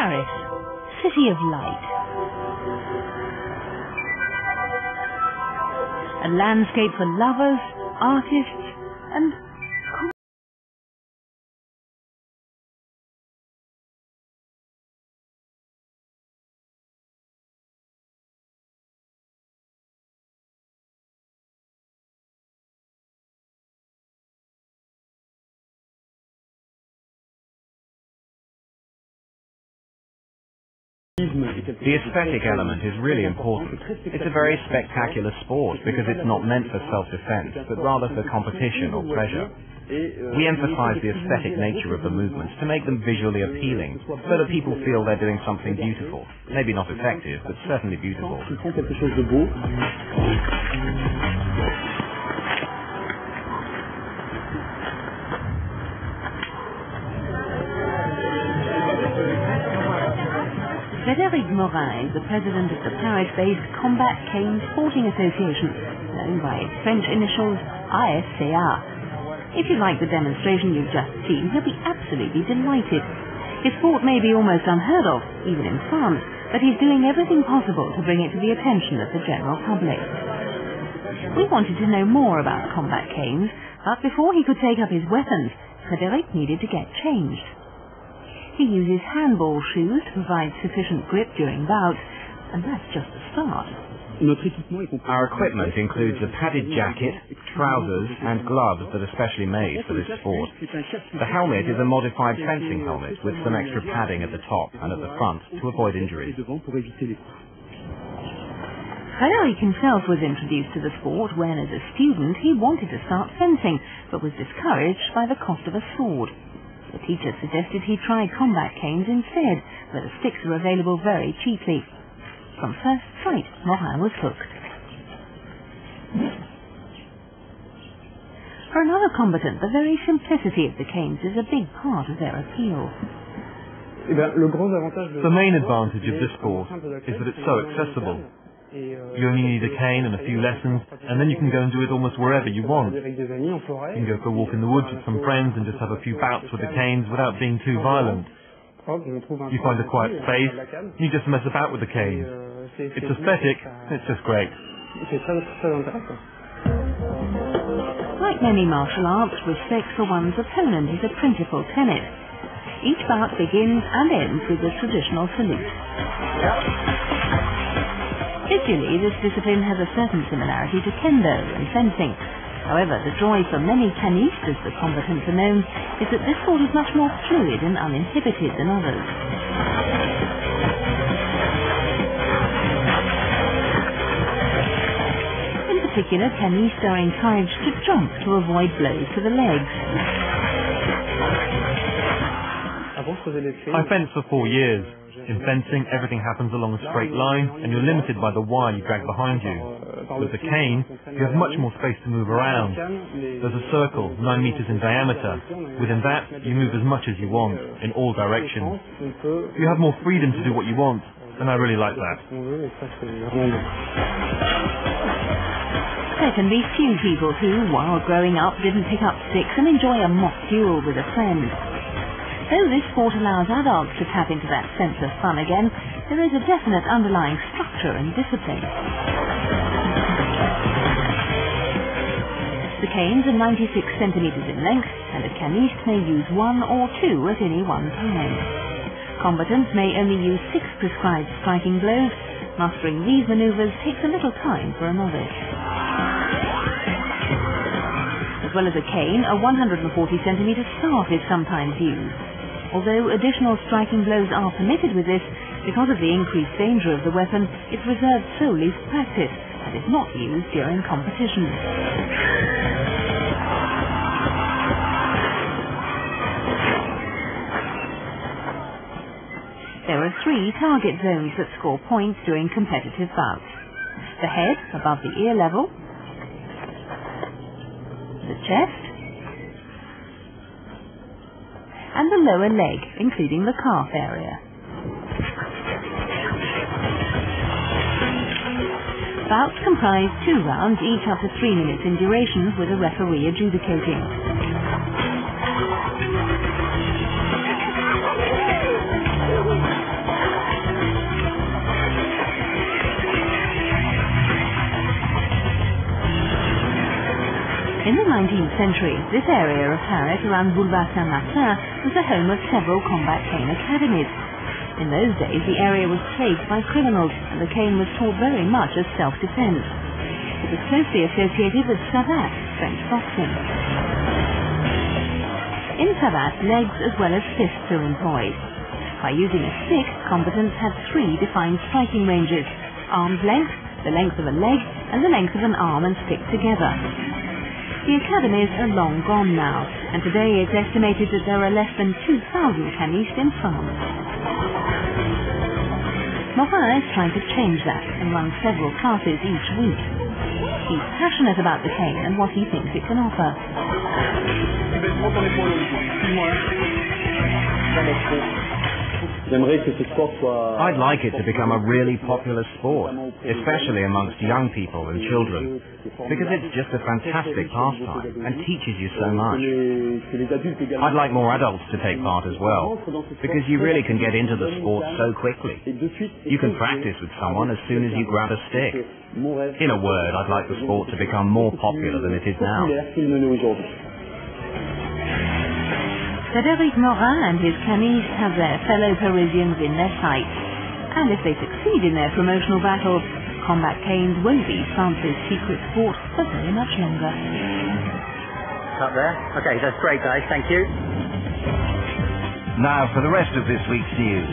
Paris, city of light. A landscape for lovers, artists, and the aesthetic element is really important. It's a very spectacular sport because it's not meant for self-defense, but rather for competition or pleasure. We emphasize the aesthetic nature of the movements to make them visually appealing, so that people feel they're doing something beautiful. Maybe not effective, but certainly beautiful. Frédéric Morin is the president of the Paris-based Combat Cane Sporting Association, known by its French initials ASCA. If you like the demonstration you've just seen, he'll be absolutely delighted. His sport may be almost unheard of, even in France, but he's doing everything possible to bring it to the attention of the general public. We wanted to know more about combat canes, but before he could take up his weapons, Frédéric needed to get changed. He uses handball shoes to provide sufficient grip during bouts, and that's just the start. Our equipment includes a padded jacket, trousers and gloves that are specially made for this sport. The helmet is a modified fencing helmet with some extra padding at the top and at the front to avoid injuries. Frédéric himself was introduced to the sport when, as a student, he wanted to start fencing, but was discouraged by the cost of a sword. The teacher suggested he try combat canes instead, where the sticks are available very cheaply. From first sight, Morin was hooked. For another combatant, the very simplicity of the canes is a big part of their appeal. The main advantage of this sport is that it's so accessible. You only need a cane and a few lessons, and then you can go and do it almost wherever you want. You can go for a walk in the woods with some friends and just have a few bouts with the canes without being too violent. You find a quiet space, you just mess about with the canes. It's aesthetic, it's just great. Like many martial arts, respect for one's opponent is a principal tenet. Each bout begins and ends with the traditional salute. Visually, this discipline has a certain similarity to kendo and fencing. However, the joy for many cannistes, as the combatants are known, is that this sport is much more fluid and uninhibited than others. In particular, cannistes are encouraged to jump to avoid blows to the legs. I fenced for 4 years. In fencing, everything happens along a straight line, and you're limited by the wire you drag behind you. With the cane, you have much more space to move around. There's a circle, 9 meters in diameter. Within that, you move as much as you want, in all directions. You have more freedom to do what you want, and I really like that. There can be few people who, while growing up, didn't pick up sticks and enjoy a mock duel with a friend. Though this sport allows adults to tap into that sense of fun again, there is a definite underlying structure and discipline. The canes are 96 centimeters in length, and a canniste may use 1 or 2 at any one time. Combatants may only use 6 prescribed striking blows. Mastering these maneuvers takes a little time for a novice. As well as a cane, a 140 centimeter staff is sometimes used. Although additional striking blows are permitted with this, because of the increased danger of the weapon, it's reserved solely for practice and is not used during competition. There are 3 target zones that score points during competitive bouts. The head, above the ear level, the chest, and the lower leg, including the calf area. Bouts comprise 2 rounds, each up to 3 minutes in duration, with a referee adjudicating. 19th century, this area of Paris around Boulevard Saint-Martin was the home of several combat cane academies. In those days, the area was plagued by criminals, and the cane was taught very much as self-defense. It was closely associated with savate, French boxing. In savate, legs as well as fists are employed. By using a stick, combatants had 3 defined striking ranges: arm's length, the length of a leg, and the length of an arm and stick together. The academies are long gone now, and today it's estimated that there are less than 2,000 canistes in France. Morin is trying to change that and run several classes each week. He's passionate about the cane and what he thinks it can offer. I'd like it to become a really popular sport, especially amongst young people and children, because it's just a fantastic pastime and teaches you so much. I'd like more adults to take part as well, because you really can get into the sport so quickly. You can practice with someone as soon as you grab a stick. In a word, I'd like the sport to become more popular than it is now. Frédéric Morin and his canistes have their fellow Parisians in their sights. And if they succeed in their promotional battles, combat canes won't be France's secret sport for very much longer. Cut there. Okay, that's great, guys. Thank you. Now for the rest of this week's news.